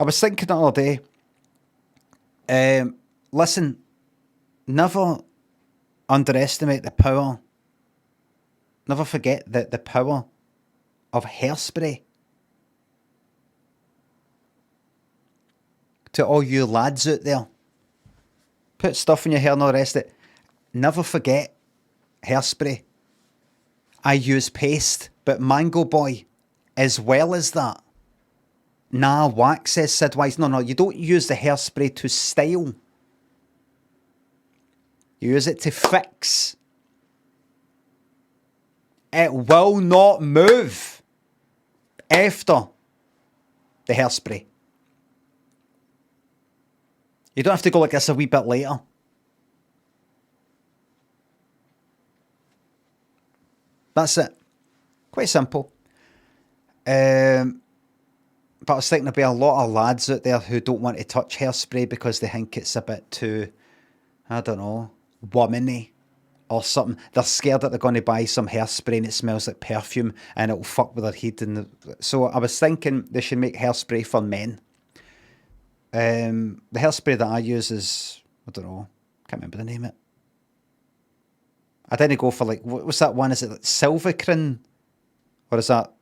I was thinking the other day, listen, never underestimate the power, never forget the power of hairspray. To all you lads out there, put stuff in your hair and all the rest of it. Never forget hairspray. I use paste, but Mango Boy, as well as that. Nah, wax, says Sidwise. No, you don't use the hairspray to style. You use it to fix. It will not move after the hairspray. You don't have to go like this a wee bit later. That's it. Quite simple. But I was thinking there'll be a lot of lads out there who don't want to touch hairspray because they think it's a bit too, I don't know, womany or something. They're scared that they're going to buy some hairspray and it smells like perfume and it'll fuck with their head. So I was thinking they should make hairspray for men. The hairspray that I use is, I don't know, can't remember the name of it. I didn't go for like, what's that one? Is it like Silvercrin? Or is that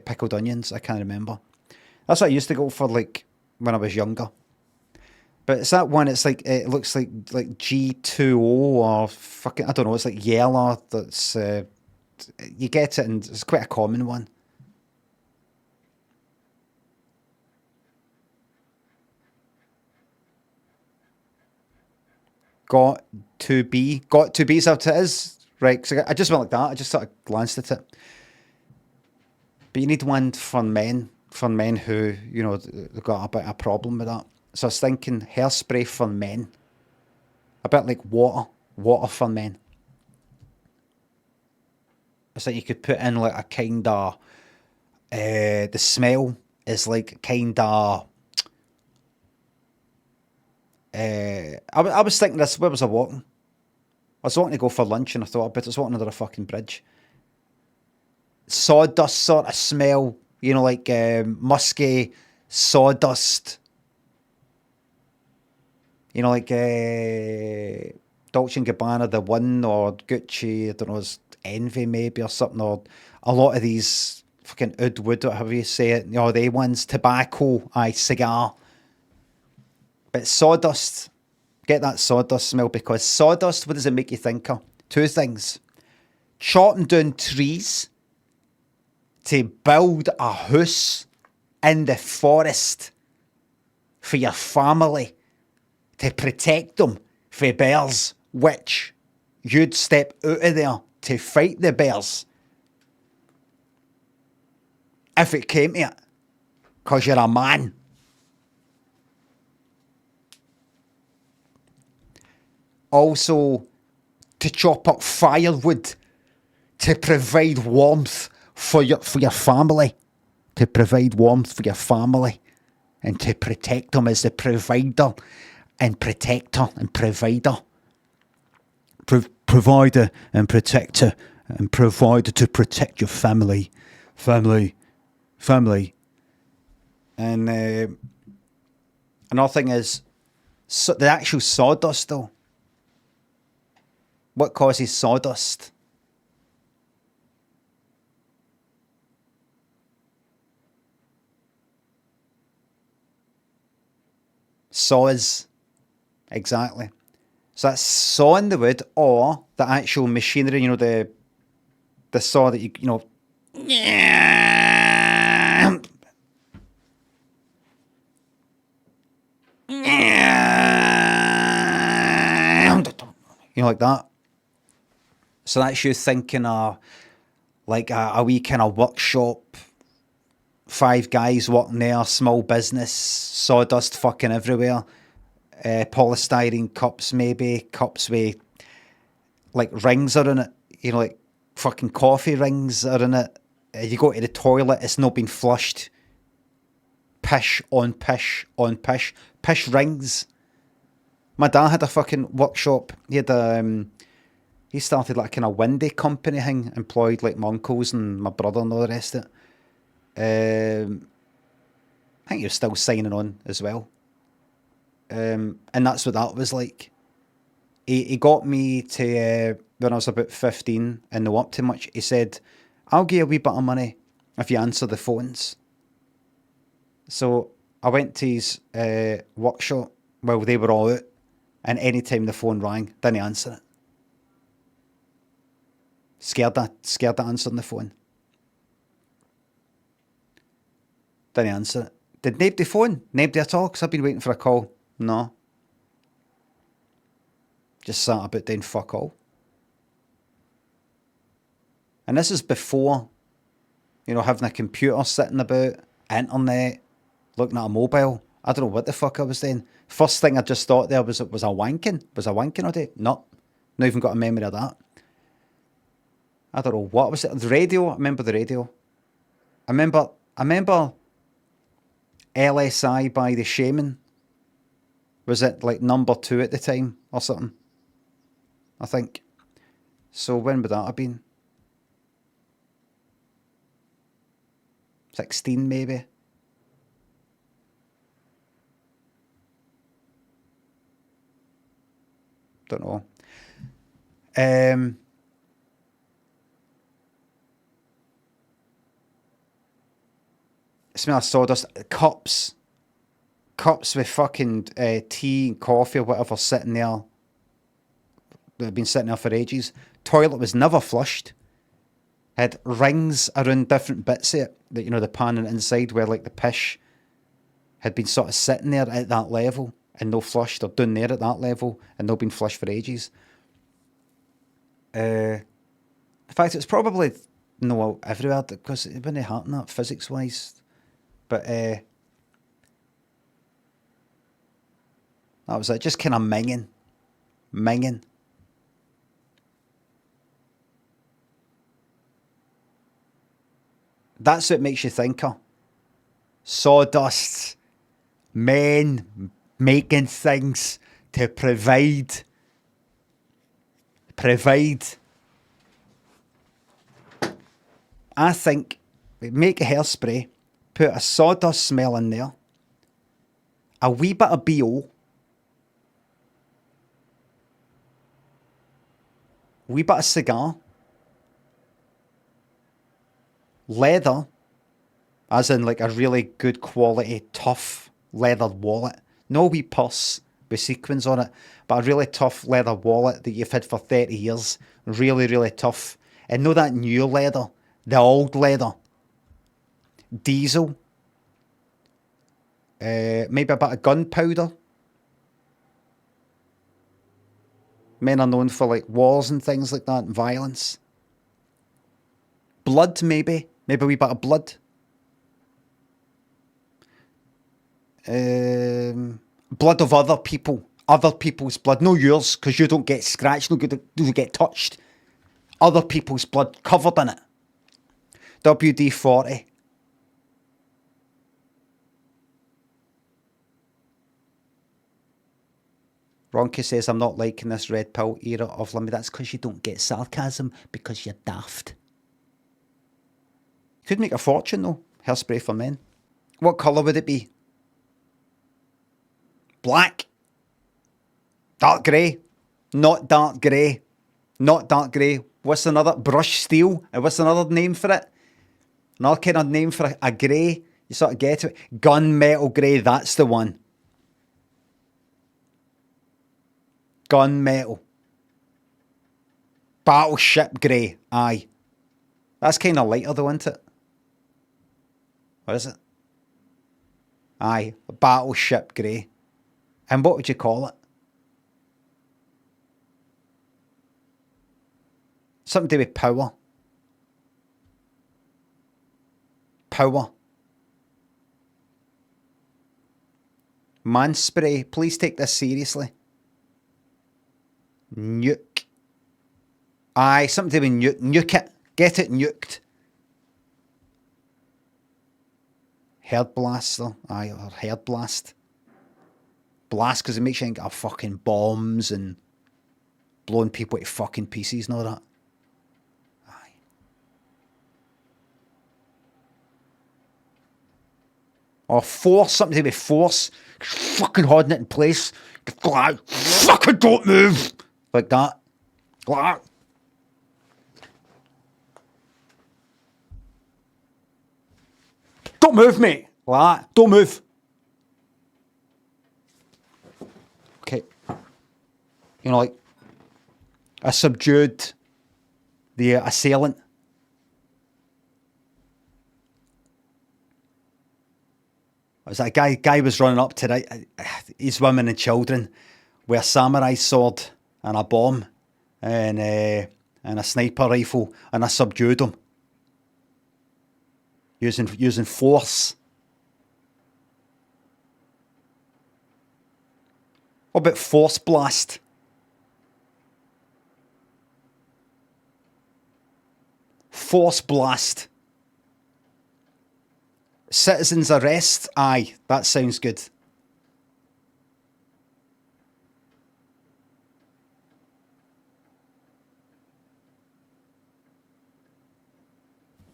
pickled onions? I can't remember. That's what I used to go for like when I was younger. But it's that one, it's like, it looks like G2O or fucking, I don't know, it's like yellow. That's, you get it and it's quite a common one. Got to be is what it is. Right, so I just went like that. I just sort of glanced at it. But you need one for men who, you know, they've got a bit of a problem with that. So I was thinking hairspray for men. A bit like water for men. It's like you could put in like a kind of, the smell is like kind of, I was thinking this, where was I walking? I was wanting to go for lunch and I thought, I bet it's walking under a fucking bridge. Sawdust sort of smell, you know, like musky sawdust. You know, like Dolce & Gabbana, the one, or Gucci, I don't know, it's Envy maybe or something, or a lot of these fucking Oud Wood, or however you say it, you know, they ones, tobacco, cigar. But sawdust, get that sawdust smell, because sawdust, what does it make you think of? Two things. Chopping down trees to build a house in the forest for your family, to protect them from bears, which you'd step out of there to fight the bears if it came to it, because you're a man. Also, to chop up firewood to provide warmth for your family, to provide warmth for your family, and to protect them as the provider and protector and provider, provider and protector and provider to protect your family. And another thing is, so the actual sawdust though. What causes sawdust? Saws. Exactly. So that's sawing the wood, or the actual machinery, you know, the saw that you know. You know, like that. So that's you thinking of like a wee kind of workshop, 5 guys working there, small business, sawdust fucking everywhere, polystyrene cups maybe, cups with like rings are in it, you know, like fucking coffee rings are in it. You go to the toilet, it's not been flushed. Pish on pish on pish. Pish rings. My dad had a fucking workshop. He had he started like a kind of windy company thing, employed like my uncles and my brother and all the rest of it. think he was still signing on as well. And that's what that was like. He got me to, when I was about 15 and no up too much, he said, I'll give you a wee bit of money if you answer the phones. So I went to his workshop while they were all out, and any time the phone rang, didn't answer it. Scared of answering the phone. Didn't answer it. Did nobody phone? Nobody at all? Because I've been waiting for a call. No. Just sat about doing fuck all. And this is before, having a computer sitting about, internet, looking at a mobile. I don't know what the fuck I was doing. First thing I just thought there was I wanking? Was I wanking all day? No. Not even got a memory of that. I don't know what was it. The radio. I remember the radio. I remember LSI by the Shaman. Was it like number 2 at the time or something? I think. So when would that have been? 16 maybe. Don't know. Smell of sawdust. Cups with fucking tea and coffee or whatever sitting there. They've been sitting there for ages. Toilet was never flushed. Had rings around different bits of it. That, the pan and inside where like the pish had been sort of sitting there at that level and no flushed, or down there at that level and no been flushed for ages. In fact, it's probably no everywhere because it wouldn't happen that physics wise. But that was it. Just kind of minging. That's what makes you think of. Sawdust. Men making things to provide. I think make a hairspray, put a sawdust smell in there, a wee bit of BO, a wee bit of cigar, leather, as in like a really good quality, tough leather wallet. No wee purse with sequins on it, but a really tough leather wallet that you've had for 30 years. Really, really tough. And no that new leather, the old leather. Diesel. Maybe a bit of gunpowder. Men are known for like wars and things like that, and violence. Blood, maybe. Maybe a wee bit of blood. Blood of other people. Other people's blood. No yours, because you don't get scratched. No good, you get touched. Other people's blood covered in it. WD-40. Ronky says, I'm not liking this red pill era of Limby. That's because you don't get sarcasm, because you're daft. Could make a fortune though. Hairspray for Men. What colour would it be? Black. Dark grey. Not dark grey. Not dark grey. What's another? Brush steel. And what's another name for it? Another kind of name for a grey. You sort of get it. Gunmetal grey. That's the one. Gunmetal. Battleship grey. Aye. That's kind of lighter though, isn't it? What is it? Aye. Battleship grey. And what would you call it? Something to do with power. Power. Man spray. Please take this seriously. Nuke. Aye, something to do with nuke. Nuke it. Get it nuked. Head blast though. Aye, or head blast. Blast because it makes you think of fucking bombs and blowing people to fucking pieces and all that. Aye. Or force, something to do with force. Fucking holding it in place. Like, fucking don't move. Like that. Like that. Don't move, mate. Like that. Don't move. Okay. You know, like, I subdued the assailant. It was that guy was running up to his women and children with a samurai sword and a bomb and a sniper rifle, and I subdued him using force. What about force blast? Force blast. Citizens arrest. Aye, that sounds good.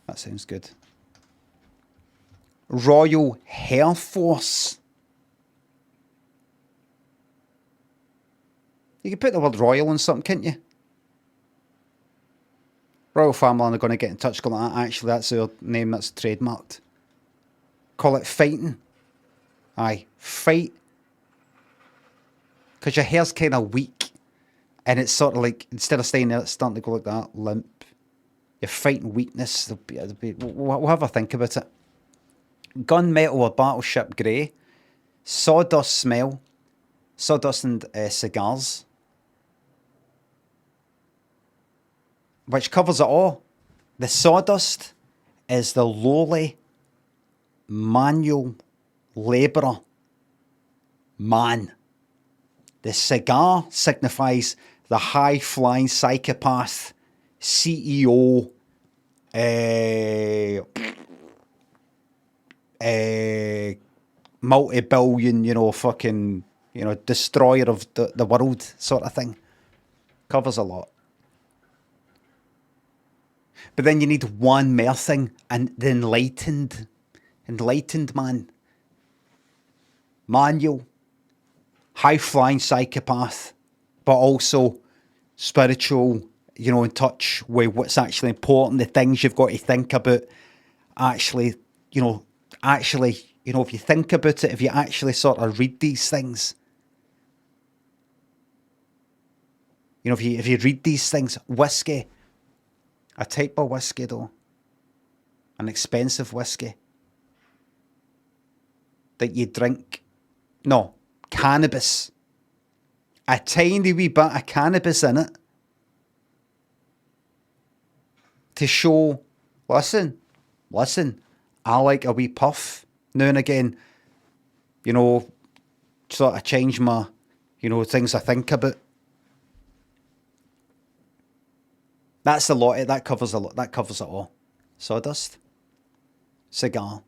That sounds good. Royal Hair Force. You can put the word royal on something, can't you? Royal Family are going to get in touch going like that. Actually, that's their name, that's trademarked. Call it fighting. Aye, fight. Because your hair's kind of weak. And it's sort of like, instead of staying there, it's starting to go like that, limp. You're fighting weakness. We'll have a think about it. Gunmetal or battleship grey. Sawdust smell. Sawdust and cigars. Which covers it all. The sawdust is the lowly manual labourer man. The cigar signifies the high-flying psychopath, CEO, multi-billion, fucking, destroyer of the world sort of thing. Covers a lot. But then you need one more thing, and the enlightened man. Manual, high-flying psychopath, but also spiritual, in touch with what's actually important, the things you've got to think about. Actually, if you think about it, if you actually sort of read these things, if you read these things, whiskey, a type of whiskey though, an expensive whiskey that you drink. No, cannabis. A tiny wee bit of cannabis in it to show, listen, I like a wee puff now and again, sort of change my, things I think about. That's a lot. That covers a lot. That covers it all. Sawdust, cigar,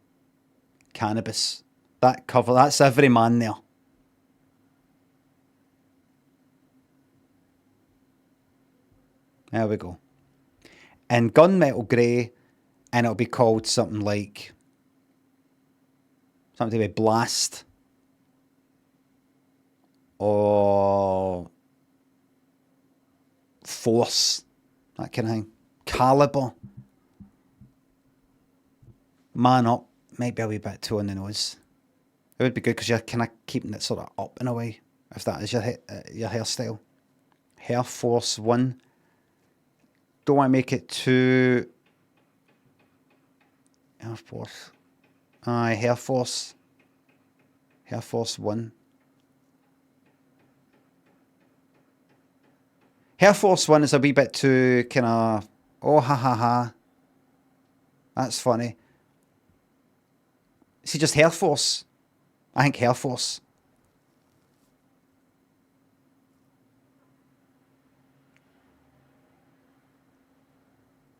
cannabis. That's every man there. There we go. And gunmetal grey, and it'll be called something like something to be blast or force, that kind of thing. Caliber. Man up, maybe a wee bit too on the nose. It would be good because you're kind of keeping it sort of up in a way, if that is your hairstyle. Hair Force 1. Don't want to make it too... Hair Force. Aye, Hair Force. Hair Force 1. Hair Force 1 is a wee bit too kind of... Oh, ha, ha, ha. That's funny. See, just Hair Force. I think Hair Force.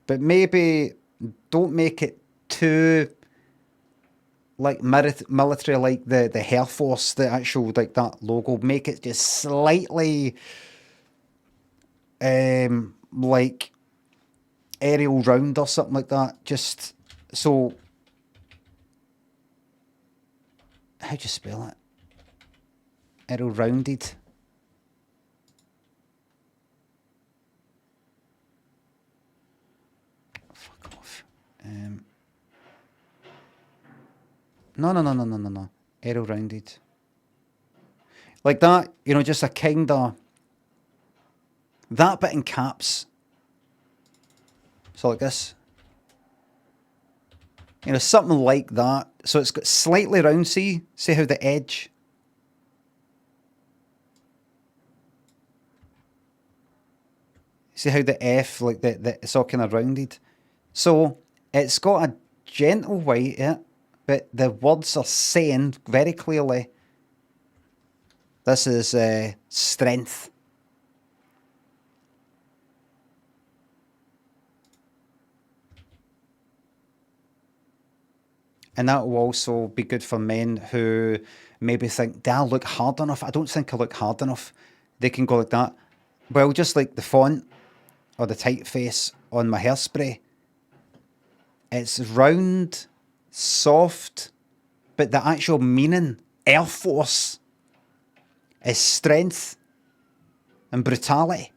But maybe don't make it too like military, like the Hair Force, the actual, like that logo. Make it just slightly like aerial round or something like that. Just so how'd you spell it? Arrow rounded. Fuck off. No. Arrow rounded. Like that, just a kind of... That bit in caps. So like this. Something like that. So it's got slightly round, see how the edge... See how the F, like it's all kind of rounded. So it's got a gentle white, yeah, but the words are saying very clearly, this is strength. And that will also be good for men who maybe think, do I look hard enough? I don't think I look hard enough. They can go like that. Well, just like the font or the typeface on my Hairspray, it's round, soft, but the actual meaning, Air Force, is strength and brutality.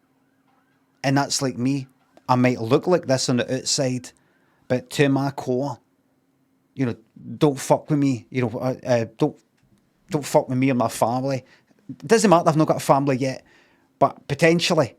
And that's like me. I might look like this on the outside, but to my core, don't fuck with me. Don't fuck with me or my family. It doesn't matter, I've not got a family yet, but potentially,